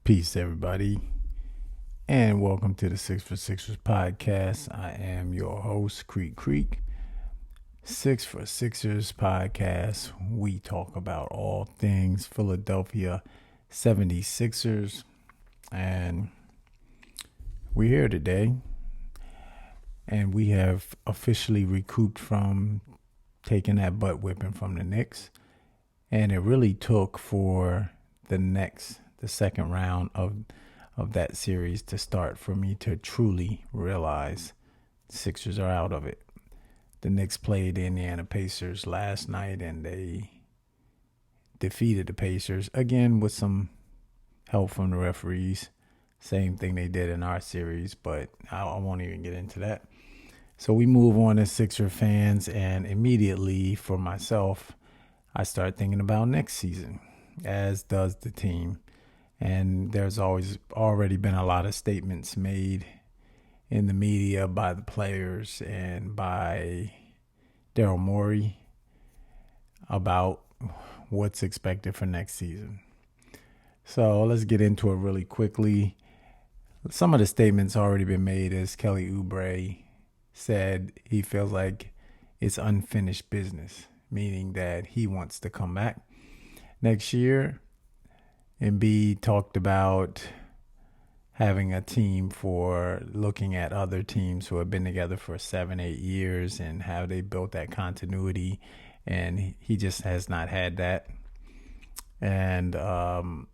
Peace, everybody, and welcome to the Six for Sixers podcast. I am your host, Creek. Six for Sixers podcast. We talk about all things Philadelphia 76ers, and we're here today, and we have officially recouped from taking that butt whipping from the Knicks, and it really took for the second round of that series to start for me to truly realize the Sixers are out of it. The Knicks played the Indiana Pacers last night and they defeated the Pacers again with some help from the referees. Same thing they did in our series, but I won't even get into that. So we move on as Sixer fans, and immediately for myself, I start thinking about next season, as does the team. And there's already been a lot of statements made in the media by the players and by Daryl Morey about what's expected for next season. So let's get into it really quickly. Some of the statements already been made, as Kelly Oubre said he feels like it's unfinished business, meaning that he wants to come back next year. And B talked about having a team for looking at other teams who have been together for 7-8 years and how they built that continuity. And he just has not had that. And some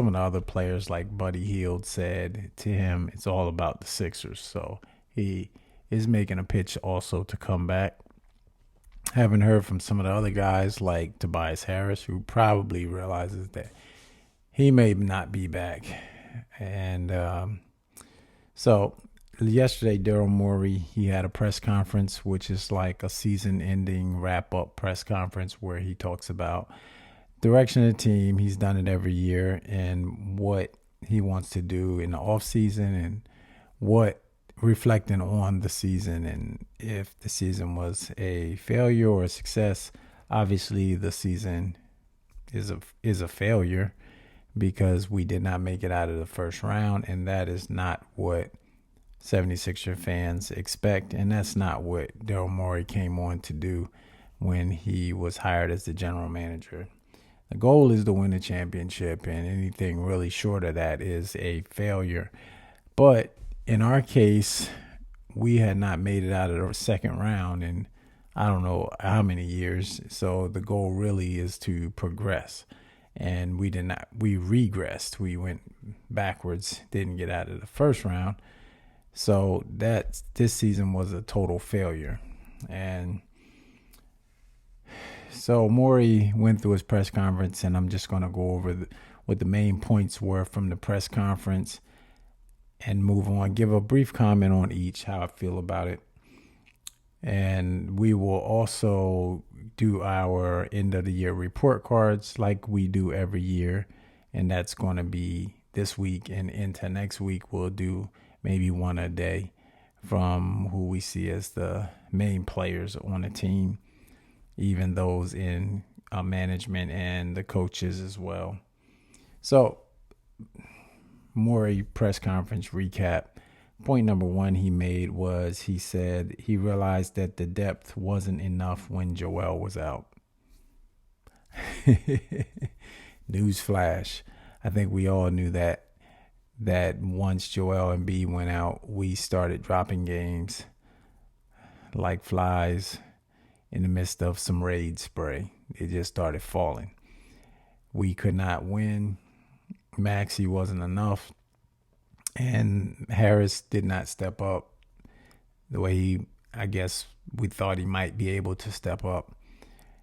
of the other players like Buddy Hield said to him, it's all about the Sixers. So he is making a pitch also to come back. Haven't heard from some of the other guys like Tobias Harris, who probably realizes that he may not be back. And so yesterday, Daryl Morey, he had a press conference, which is like a season-ending wrap-up press conference where he talks about direction of the team. He's done it every year and what he wants to do in the offseason and what reflecting on the season and if the season was a failure or a success. Obviously, the season is a failure, because we did not make it out of the first round, and that is not what 76er fans expect, and that's not what Daryl Morey came on to do when he was hired as the general manager. The goal is to win a championship, and anything really short of that is a failure. But in our case, we had not made it out of the second round in I don't know how many years, so the goal really is to progress. And we did not. We regressed. We went backwards. Didn't get out of the first round. So this season was a total failure. And so Morey went through his press conference, and I'm just going to go over what the main points were from the press conference and move on. Give a brief comment on each, how I feel about it. And we will also do our end of the year report cards like we do every year. And that's going to be this week and into next week. We'll do maybe one a day from who we see as the main players on the team, even those in management and the coaches as well. So, Morey press conference recap. Point number one he made was he said he realized that the depth wasn't enough when Joel was out. Newsflash. I think we all knew that once Joel and B went out, we started dropping games like flies in the midst of some raid spray. It just started falling. We could not win. Maxey wasn't enough. And Harris did not step up the way I guess we thought he might be able to step up.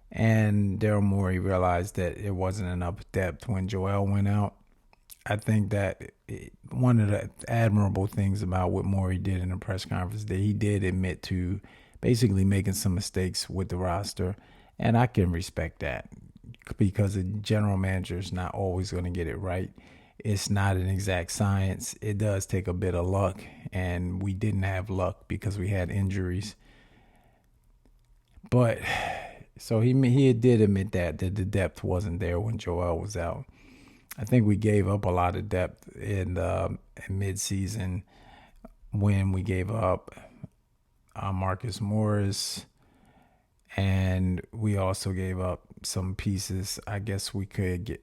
And Daryl Morey realized that it wasn't enough depth when Joel went out. I think that one of the admirable things about what Morey did in the press conference, that he did admit to basically making some mistakes with the roster. And I can respect that, because a general manager is not always going to get it right. It's not an exact science. It does take a bit of luck, and we didn't have luck because we had injuries. But so he did admit that the depth wasn't there when Joel was out. I think we gave up a lot of depth in mid-season when we gave up Marcus Morris, and we also gave up some pieces. I guess we could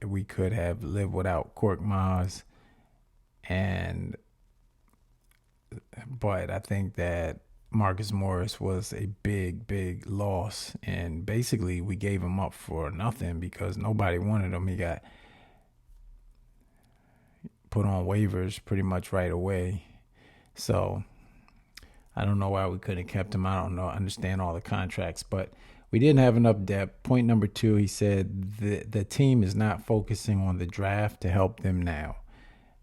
have lived without Korkmaz, and but I think that Marcus Morris was a big loss, and basically we gave him up for nothing because nobody wanted him. He got put on waivers pretty much right away. So I don't know why we couldn't have kept him. I don't understand all the contracts, but we didn't have enough depth. Point number 2, he said the team is not focusing on the draft to help them now.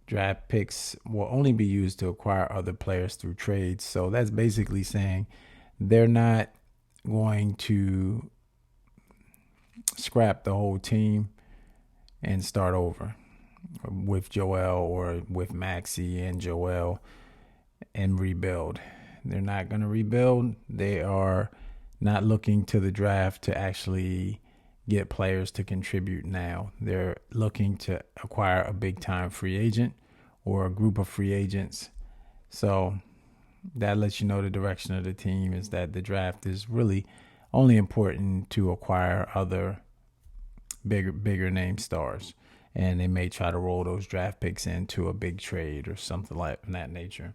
Draft picks will only be used to acquire other players through trades. So that's basically saying they're not going to scrap the whole team and start over with Joel or with Maxey and Joel and rebuild. They're not going to rebuild. They are not looking to the draft to actually get players to contribute now. They're looking to acquire a big-time free agent or a group of free agents. So that lets you know the direction of the team is that the draft is really only important to acquire other bigger name stars. And they may try to roll those draft picks into a big trade or something like that nature.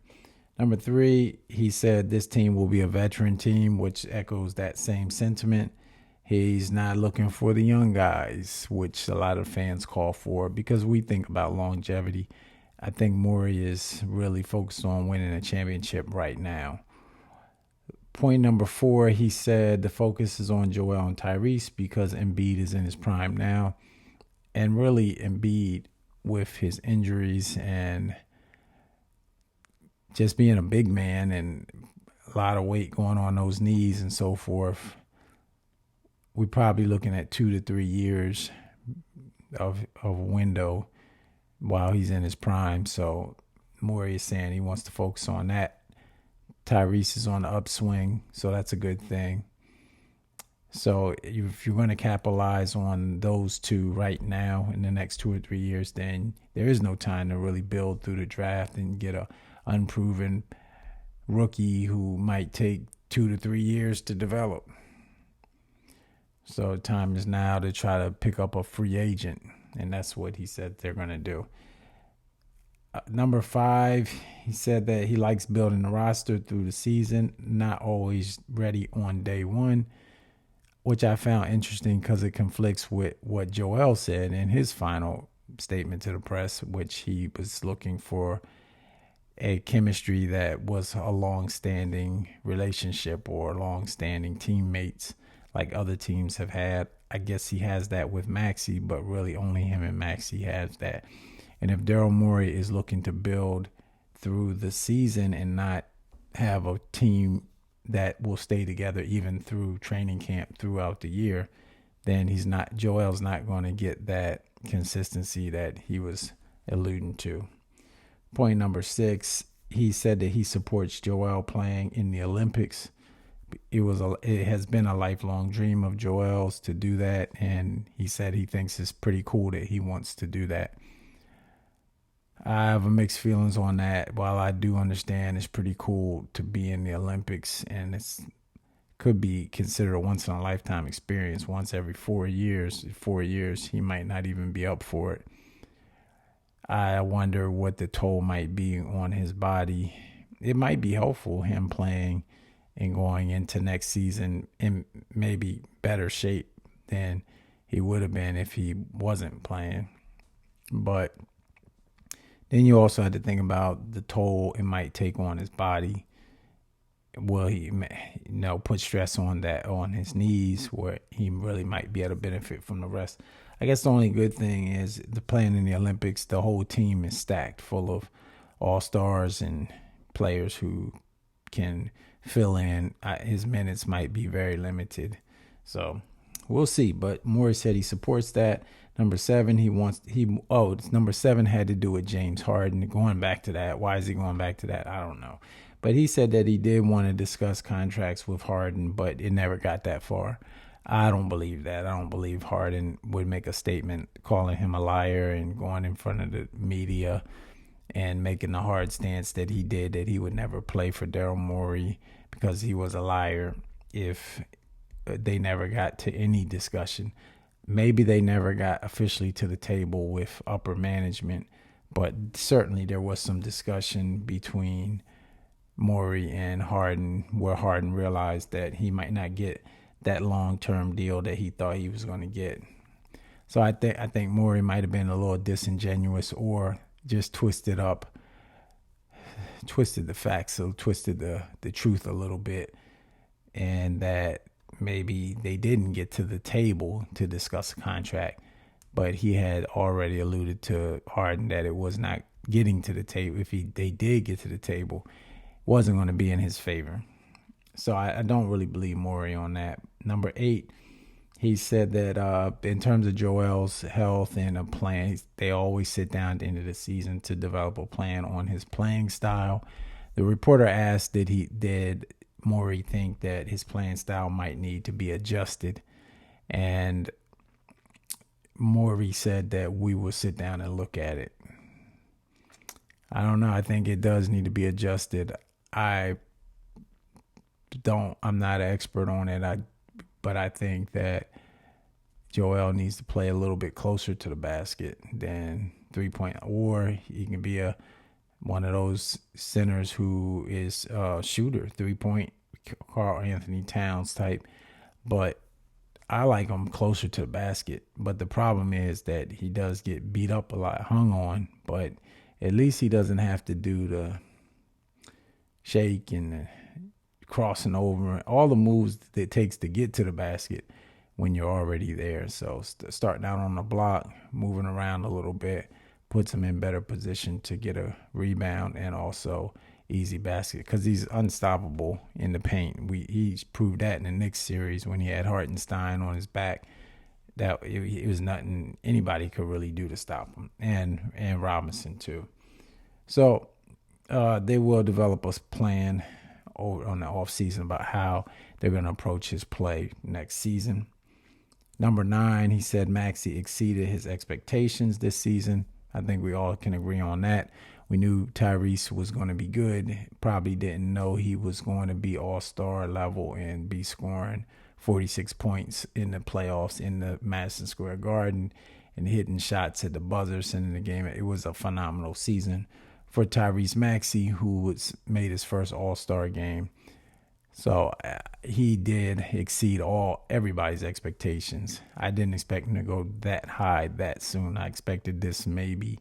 Number 3, he said this team will be a veteran team, which echoes that same sentiment. He's not looking for the young guys, which a lot of fans call for because we think about longevity. I think Morey is really focused on winning a championship right now. Point number 4, he said the focus is on Joel and Tyrese because Embiid is in his prime now. And really Embiid, with his injuries and just being a big man and a lot of weight going on those knees and so forth, we're probably looking at 2 to 3 years of a window while he's in his prime. So Morey is saying he wants to focus on that. Tyrese is on the upswing, so that's a good thing. So if you're going to capitalize on those two right now in the next 2 or 3 years, then there is no time to really build through the draft and get a unproven rookie who might take 2 to 3 years to develop. So time is now to try to pick up a free agent, and that's what he said they're going to do. Number 5, he said that he likes building the roster through the season, not always ready on day one, which I found interesting because it conflicts with what Joel said in his final statement to the press, which he was looking for a chemistry that was a long-standing relationship or long-standing teammates like other teams have had. I guess he has that with Maxey, but really only him and Maxey has that. And if Daryl Morey is looking to build through the season and not have a team that will stay together even through training camp throughout the year, then Joel's not going to get that consistency that he was alluding to. Point number 6, he said that he supports Joel playing in the Olympics. It has been a lifelong dream of Joel's to do that, and he said he thinks it's pretty cool that he wants to do that. I have mixed feelings on that. While I do understand it's pretty cool to be in the Olympics, and it's could be considered a once-in-a-lifetime experience. Once every 4 years, he might not even be up for it. I wonder what the toll might be on his body. It might be helpful, him playing and going into next season in maybe better shape than he would have been if he wasn't playing. But then you also had to think about the toll it might take on his body. Will he, put stress on his knees where he really might be able to benefit from the rest? I guess the only good thing is the playing in the Olympics, the whole team is stacked full of all-stars and players who can fill in. His minutes might be very limited. So we'll see. But Morey said he supports that. Number 7, number 7 had to do with James Harden. Going back to that. Why is he going back to that? I don't know. But he said that he did want to discuss contracts with Harden, but it never got that far. I don't believe that. I don't believe Harden would make a statement calling him a liar and going in front of the media and making the hard stance that he did, that he would never play for Daryl Morey because he was a liar, if they never got to any discussion. Maybe they never got officially to the table with upper management, but certainly there was some discussion between Morey and Harden, where Harden realized that he might not get that long-term deal that he thought he was going to get. So I think Morey might have been a little disingenuous, or just twisted the facts, so twisted the truth a little bit, and that maybe they didn't get to the table to discuss a contract, but he had already alluded to Harden that it was not getting to the table. If they did get to the table, it wasn't going to be in his favor. So I don't really believe Morey on that. Number 8, he said that in terms of Joel's health and a plan, they always sit down at the end of the season to develop a plan on his playing style. The reporter asked, did Morey think that his playing style might need to be adjusted? And Morey said that we will sit down and look at it. I don't know. I think it does need to be adjusted. I'm not an expert on it. But I think that Joel needs to play a little bit closer to the basket than 3-point, or he can be one of those centers who is a shooter, 3-point, Karl Anthony Towns type. But I like him closer to the basket. But the problem is that he does get beat up a lot, hung on. But at least he doesn't have to do the shake and the crossing over, all the moves that it takes to get to the basket when you're already there. So starting out on the block, moving around a little bit, puts him in better position to get a rebound and also easy basket, because he's unstoppable in the paint. He's proved that in the Knicks series when he had Hartenstein on his back. That it was nothing anybody could really do to stop him, and Robinson too. So they will develop a plan on the offseason about how they're going to approach his play next season. Number 9, he said Maxey exceeded his expectations this season. I think we all can agree on that. We knew Tyrese was going to be good. Probably didn't know he was going to be all-star level and be scoring 46 points in the playoffs in the Madison Square Garden and hitting shots at the buzzer, sending the game. It was a phenomenal season for Tyrese Maxey, who made his first all-star game. So he did exceed everybody's expectations. I didn't expect him to go that high that soon. I expected this maybe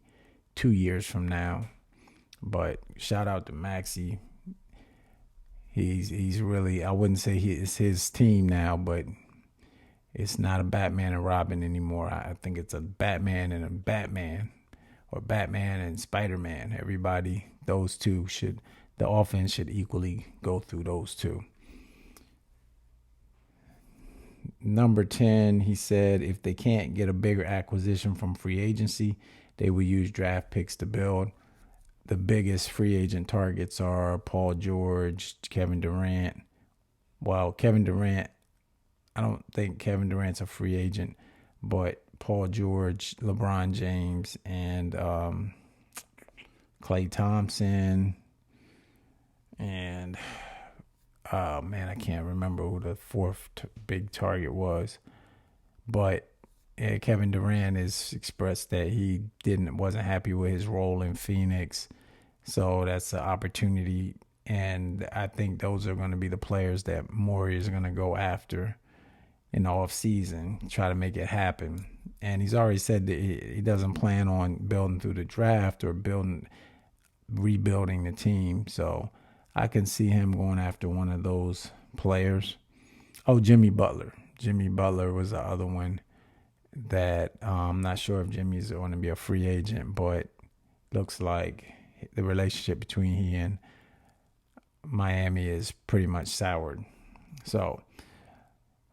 2 years from now. But shout out to Maxey. He's really, I wouldn't say it's his team now, but it's not a Batman and Robin anymore. I think it's a Batman and a Batman, or Batman and Spider-Man. Everybody, those two the offense should equally go through those two. Number 10, he said if they can't get a bigger acquisition from free agency, they will use draft picks to build. The biggest free agent targets are Paul George, Kevin Durant. Well, Kevin Durant, I don't think Kevin Durant's a free agent, but Paul George, LeBron James, and Klay Thompson, and I can't remember who the fourth big target was, but Kevin Durant has expressed that he wasn't happy with his role in Phoenix, so that's an opportunity, and I think those are going to be the players that Morey is going to go after in the off season, try to make it happen. And he's already said that he doesn't plan on building through the draft or rebuilding the team. So I can see him going after one of those players. Oh, Jimmy Butler. Jimmy Butler was the other one that I'm not sure if Jimmy's going to be a free agent, but looks like the relationship between he and Miami is pretty much soured. So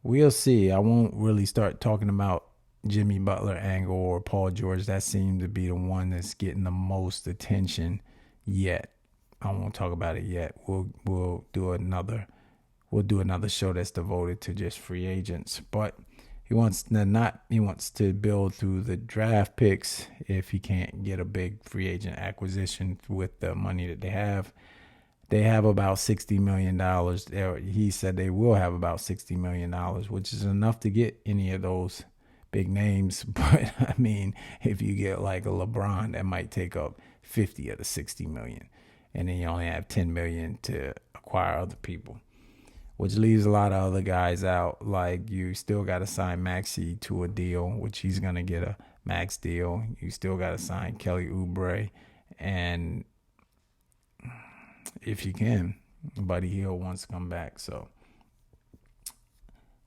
we'll see. I won't really start talking about Jimmy Butler angle or Paul George. That seemed to be the one that's getting the most attention yet. I won't talk about it yet. We'll do another we'll do another show that's devoted to just free agents. But he wants to build through the draft picks if he can't get a big free agent acquisition with the money that they have. They have about $60 million. He said they will have about $60 million, which is enough to get any of those big names. But I mean, if you get like a LeBron, that might take up 50 of the 60 million. And then you only have 10 million to acquire other people, which leaves a lot of other guys out. Like, you still got to sign Maxey to a deal, which he's going to get a max deal. You still got to sign Kelly Oubre. And if you can, Buddy Hield wants to come back. So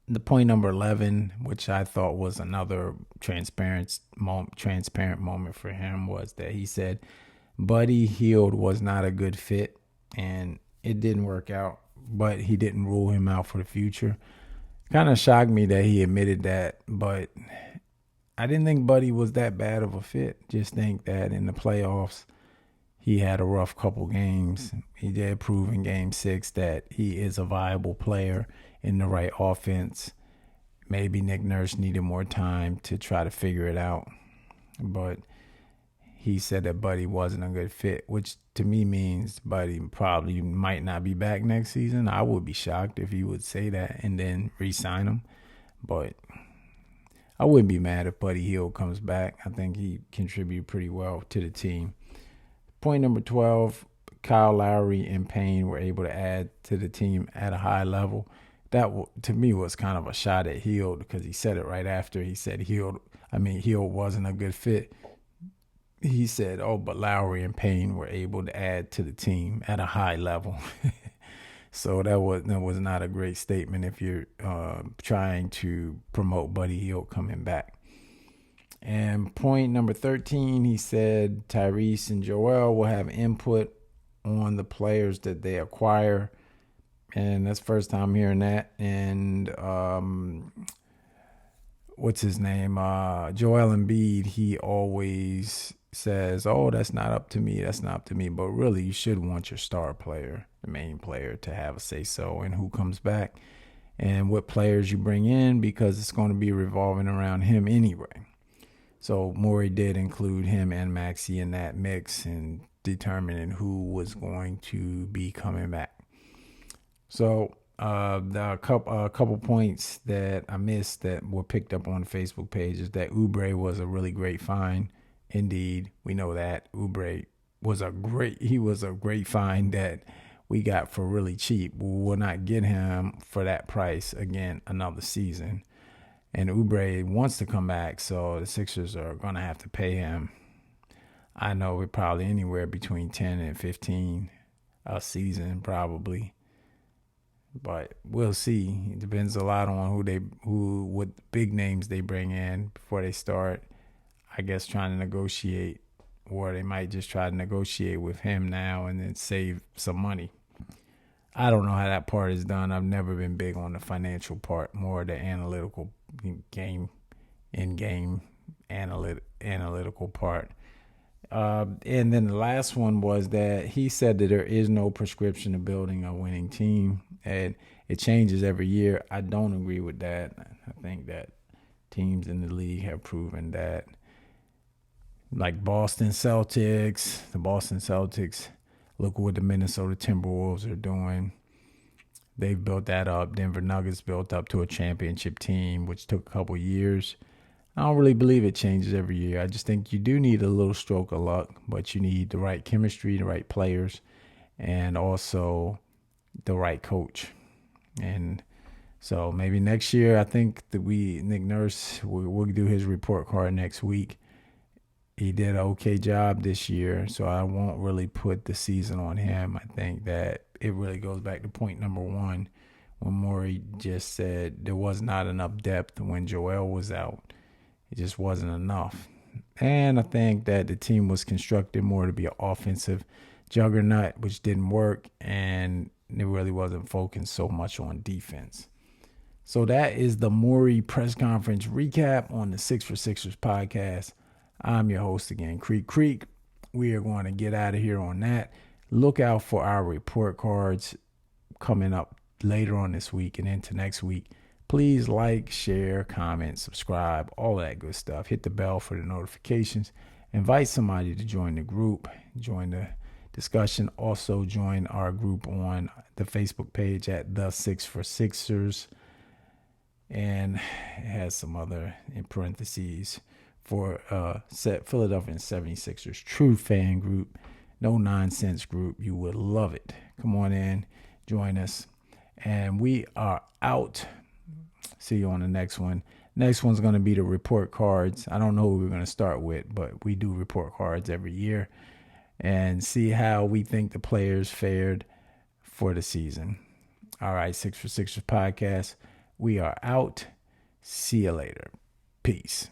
the point number 11, which I thought was another transparent moment for him, was that he said Buddy Hield was not a good fit, and it didn't work out, but he didn't rule him out for the future. Kind of shocked me that he admitted that, but I didn't think Buddy was that bad of a fit. Just think that in the playoffs, he had a rough couple games. He did prove in Game 6 that he is a viable player in the right offense. Maybe Nick Nurse needed more time to try to figure it out. But he said that Buddy wasn't a good fit, which to me means Buddy probably might not be back next season. I would be shocked if he would say that and then re-sign him. But I wouldn't be mad if Buddy Hield comes back. I think he contributed pretty well to the team. Point number 12, Kyle Lowry and Payne were able to add to the team at a high level. That, to me, was kind of a shot at Hield, because he said it right after. He said Hield wasn't a good fit. He said, but Lowry and Payne were able to add to the team at a high level. So that was not a great statement if you're trying to promote Buddy Hield coming back. And point number 13, he said Tyrese and Joel will have input on the players that they acquire. And that's the first time hearing that. And what's his name? Joel Embiid, he always says, that's not up to me. That's not up to me. But really, you should want your star player, the main player, to have a say-so in who comes back and what players you bring in, because it's going to be revolving around him anyway. So Morey did include him and Maxey in that mix and determining who was going to be coming back. So a couple points that I missed that were picked up on the Facebook page is that Oubre was a really great find. Indeed, we know that Oubre was a great find that we got for really cheap. We will not get him for that price again another season. And Oubre wants to come back, so the Sixers are going to have to pay him. I know we're probably anywhere between 10 and 15 a season, probably. But we'll see. It depends a lot on what big names they bring in before they start, I guess, trying to negotiate. Or they might just try to negotiate with him now and then save some money. I don't know how that part is done. I've never been big on the financial part, more the analytical in-game analytical part. And then the last one was that he said that there is no prescription to building a winning team, and it changes every year. I don't agree with that. I think that teams in the league have proven that, like the Boston Celtics, look what the Minnesota Timberwolves are doing. They've built that up. Denver Nuggets built up to a championship team, which took a couple years. I don't really believe it changes every year. I just think you do need a little stroke of luck, but you need the right chemistry, the right players, and also the right coach. And so maybe next year, I think that Nick Nurse, we'll do his report card next week. He did an okay job this year, so I won't really put the season on him. I think that it really goes back to point number 1, when Morey just said there was not enough depth when Joel was out. It just wasn't enough. And I think that the team was constructed more to be an offensive juggernaut, which didn't work, and it really wasn't focused so much on defense. So that is the Morey press conference recap on the 6 for Sixers podcast. I'm your host again, Creek. We are going to get out of here on that. Look out for our report cards coming up later on this week and into next week. Please like, share, comment, subscribe, all that good stuff. Hit the bell for the notifications. Invite somebody to join the group, join the discussion. Also join our group on the Facebook page at The Six for Sixers. And it has some other in parentheses for Philadelphia 76ers true fan group. No nonsense group. You would love it. Come on in, join us. And we are out. See you on the next one. Next one's going to be the report cards. I don't know who we're going to start with, but we do report cards every year and see how we think the players fared for the season. All right, Six for Sixers podcast. We are out. See you later. Peace.